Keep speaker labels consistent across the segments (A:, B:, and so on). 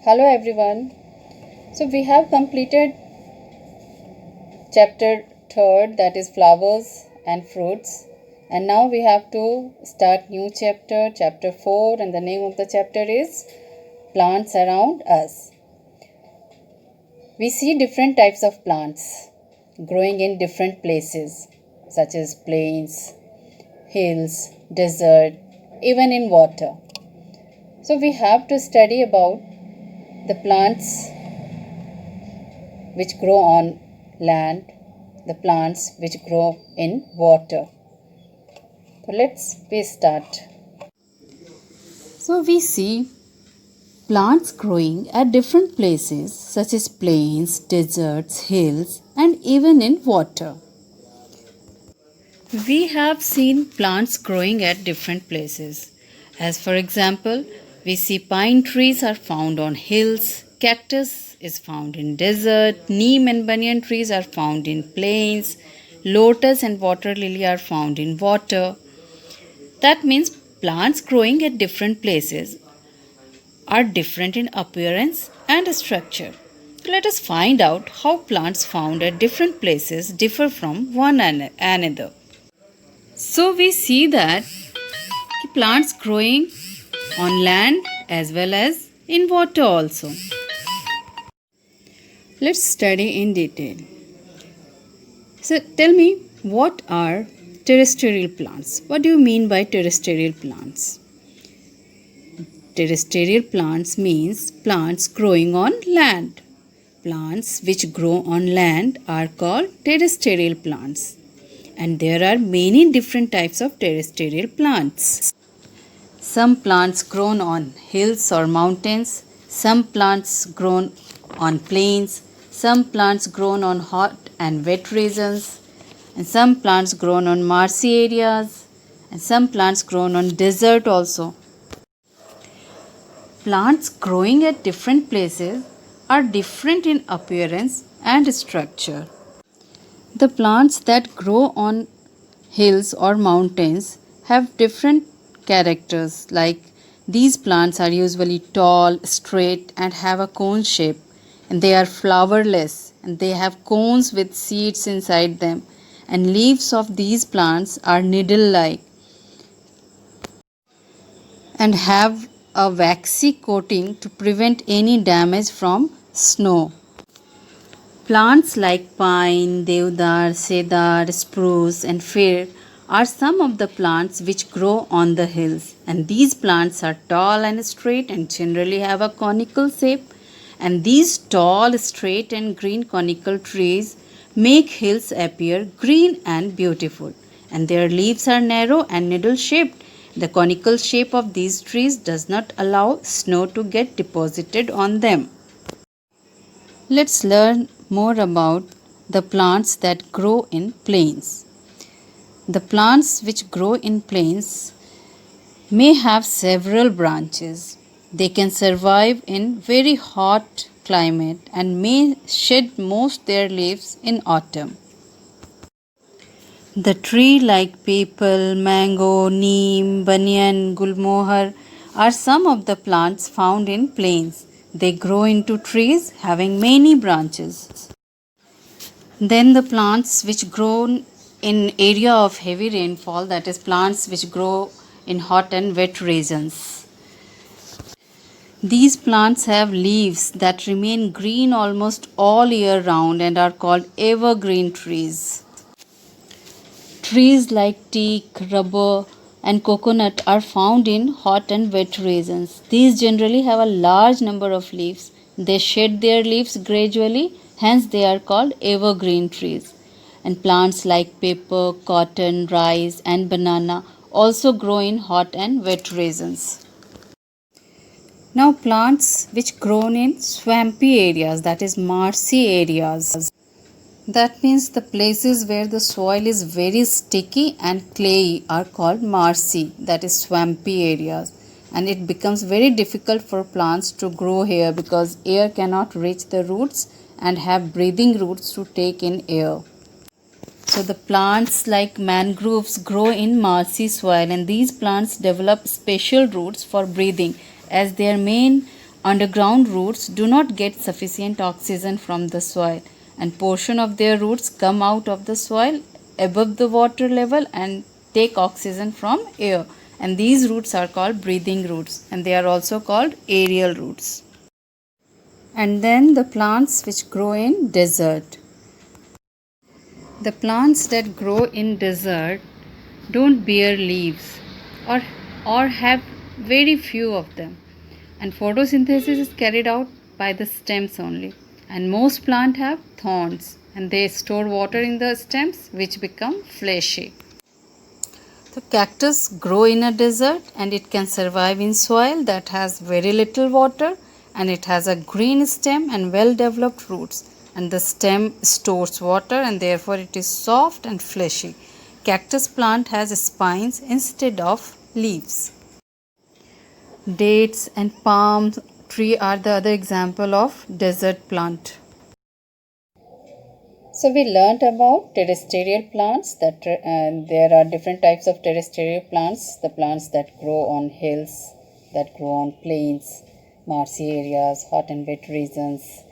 A: Hello everyone. So we have completed chapter 3rd, that is flowers and fruits, and now we have to start new chapter 4, and the name of the chapter is plants around us. We see different types of plants growing in different places such as plains, hills, desert, even in water. So we have to study about the plants which grow on land, the plants which grow in water. So let's start. So we see plants growing at different places such as plains, deserts, hills, and even in water. We have seen plants growing at different places. As for example, we see pine trees are found on hills, cactus is found in desert, neem and banyan trees are found in plains, lotus and water lily are found in water. That means plants growing at different places are different in appearance and structure. So let us find out how plants found at different places differ from one another. So we see that plants growing on land as well as in water also. Let's study in detail. So tell me, what are terrestrial plants? What do you mean by terrestrial plants? Terrestrial plants means plants growing on land. Plants which grow on land are called terrestrial plants. And there are many different types of terrestrial plants. Some plants grown on hills or mountains, some plants grown on plains, some plants grown on hot and wet regions, and some plants grown on marshy areas, and some plants grown on desert also. Plants growing at different places are different in appearance and structure. The plants that grow on hills or mountains have different characters, like these plants are usually tall, straight, and have a cone shape, and they are flowerless, and they have cones with seeds inside them, and leaves of these plants are needle like and have a waxy coating to prevent any damage from snow. Plants like pine, deodar, cedar, spruce, and fir are some of the plants which grow on the hills, and these plants are tall and straight and generally have a conical shape, and these tall, straight, and green conical trees make hills appear green and beautiful, and their leaves are narrow and needle shaped. The conical shape of these trees does not allow snow to get deposited on them. Let's learn more about the plants that grow in plains. The plants which grow in plains may have several branches. They can survive in very hot climate and may shed most their leaves in autumn. The tree like peepal, mango, neem, banyan, gulmohar are some of the plants found in plains. They grow into trees having many branches. Then the plants which grow in area of heavy rainfall, that is plants which grow in hot and wet regions. These plants have leaves that remain green almost all year round and are called evergreen trees. Trees like teak, rubber, and coconut are found in hot and wet regions. These generally have a large number of leaves. They shed their leaves gradually, hence they are called evergreen trees. And plants like pepper, cotton, rice, and banana also grow in hot and wet regions. Now plants which grow in swampy areas, that is marshy areas. That means the places where the soil is very sticky and clayey are called marshy, that is swampy areas. And it becomes very difficult for plants to grow here because air cannot reach the roots and have breathing roots to take in air. So the plants like mangroves grow in marshy soil, and these plants develop special roots for breathing as their main underground roots do not get sufficient oxygen from the soil, and portion of their roots come out of the soil above the water level and take oxygen from air, and these roots are called breathing roots, and they are also called aerial roots. And then the plants which grow in desert. The plants that grow in desert don't bear leaves or, or have very few of them, and photosynthesis is carried out by the stems only, and most plants have thorns and they store water in the stems which become fleshy. The cactus grow in a desert and it can survive in soil that has very little water, and it has a green stem and well developed roots, and the stem stores water and therefore it is soft and fleshy. Cactus plant has spines instead of leaves. Dates and palm tree are the other example of desert plant. So we learnt about terrestrial plants, that there are different types of terrestrial plants, the plants that grow on hills, that grow on plains, marshy areas, hot and wet regions,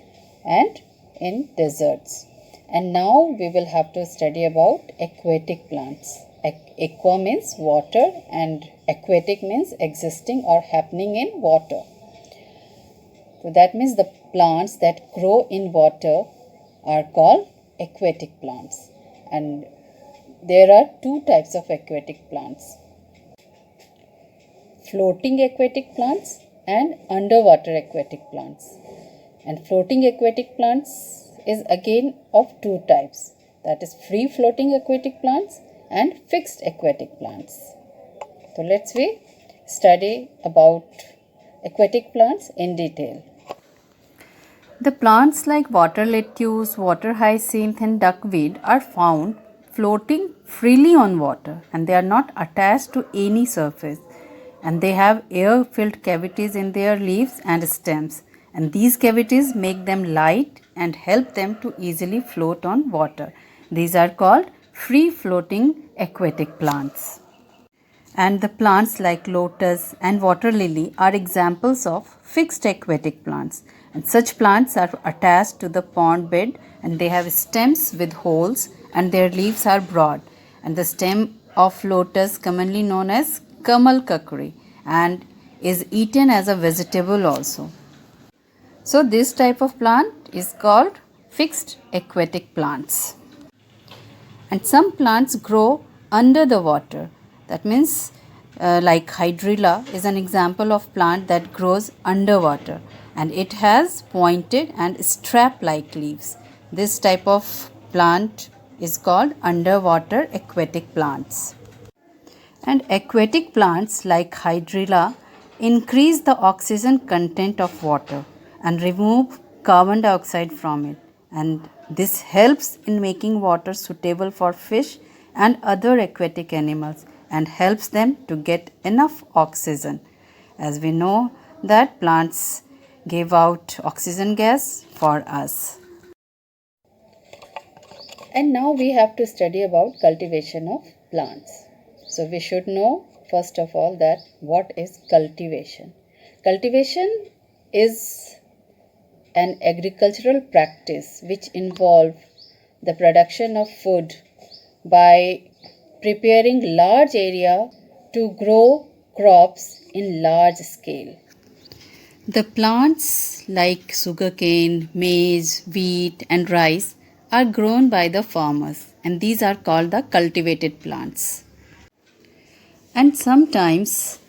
A: and in deserts. And now we will have to study about aquatic plants. Aqua means water and aquatic means existing or happening in water. So that means the plants that grow in water are called aquatic plants, and there are two types of aquatic plants: floating aquatic plants and underwater aquatic plants. And floating aquatic plants is again of two types, that is free floating aquatic plants and fixed aquatic plants. So let's study about aquatic plants in detail. The plants like water lettuce, water hyacinth and duckweed are found floating freely on water, and they are not attached to any surface, and they have air filled cavities in their leaves and stems, and these cavities make them light and help them to easily float on water. These are called free floating aquatic plants. And the plants like lotus and water lily are examples of fixed aquatic plants, and such plants are attached to the pond bed and they have stems with holes and their leaves are broad, and the stem of lotus commonly known as kamal kakri and is eaten as a vegetable also. So this type of plant is called fixed aquatic plants. And some plants grow under the water. That means like hydrilla is an example of plant that grows underwater, and it has pointed and strap like leaves. This type of plant is called underwater aquatic plants. And aquatic plants like hydrilla increase the oxygen content of water and remove carbon dioxide from it, and this helps in making water suitable for fish and other aquatic animals and helps them to get enough oxygen. As we know that plants give out oxygen gas for us. And now we have to study about cultivation of plants. So we should know first of all that what is cultivation. Cultivation is an agricultural practice which involves the production of food by preparing large area to grow crops in large scale. The plants like sugarcane, maize, wheat and rice are grown by the farmers, and these are called the cultivated plants. And sometimes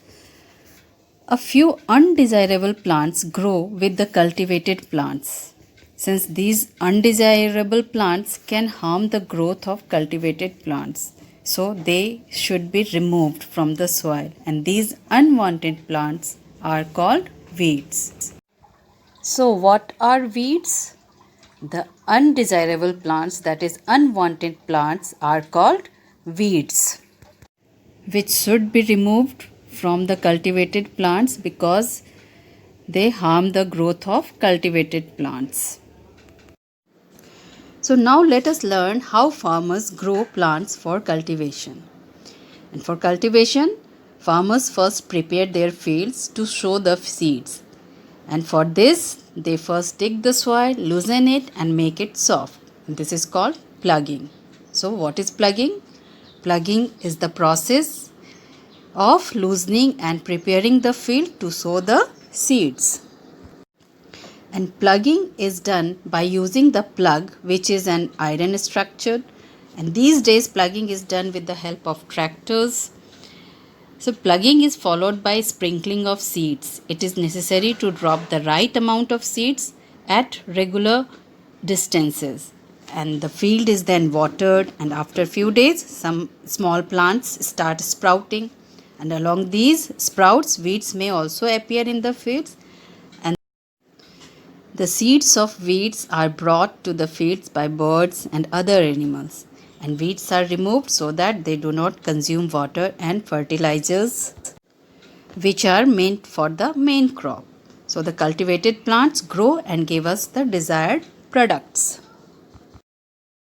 A: a few undesirable plants grow with the cultivated plants. Since these undesirable plants can harm the growth of cultivated plants, so they should be removed from the soil, and these unwanted plants are called weeds. So what are weeds? The undesirable plants, that is unwanted plants, are called weeds, which should be removed from the cultivated plants because they harm the growth of cultivated plants. So now let us learn how farmers grow plants for cultivation. And for cultivation, farmers first prepare their fields to sow the seeds. And for this, they first dig the soil, loosen it, and make it soft. This is called plugging. So, what is plugging? Plugging is the process of loosening and preparing the field to sow the seeds. And plugging is done by using the plug, which is an iron structure. And these days, plugging is done with the help of tractors. So, plugging is followed by sprinkling of seeds. It is necessary to drop the right amount of seeds at regular distances. And the field is then watered, and after a few days, some small plants start sprouting. And along these sprouts, weeds may also appear in the fields. And the seeds of weeds are brought to the fields by birds and other animals. And weeds are removed so that they do not consume water and fertilizers which are meant for the main crop. So the cultivated plants grow and give us the desired products.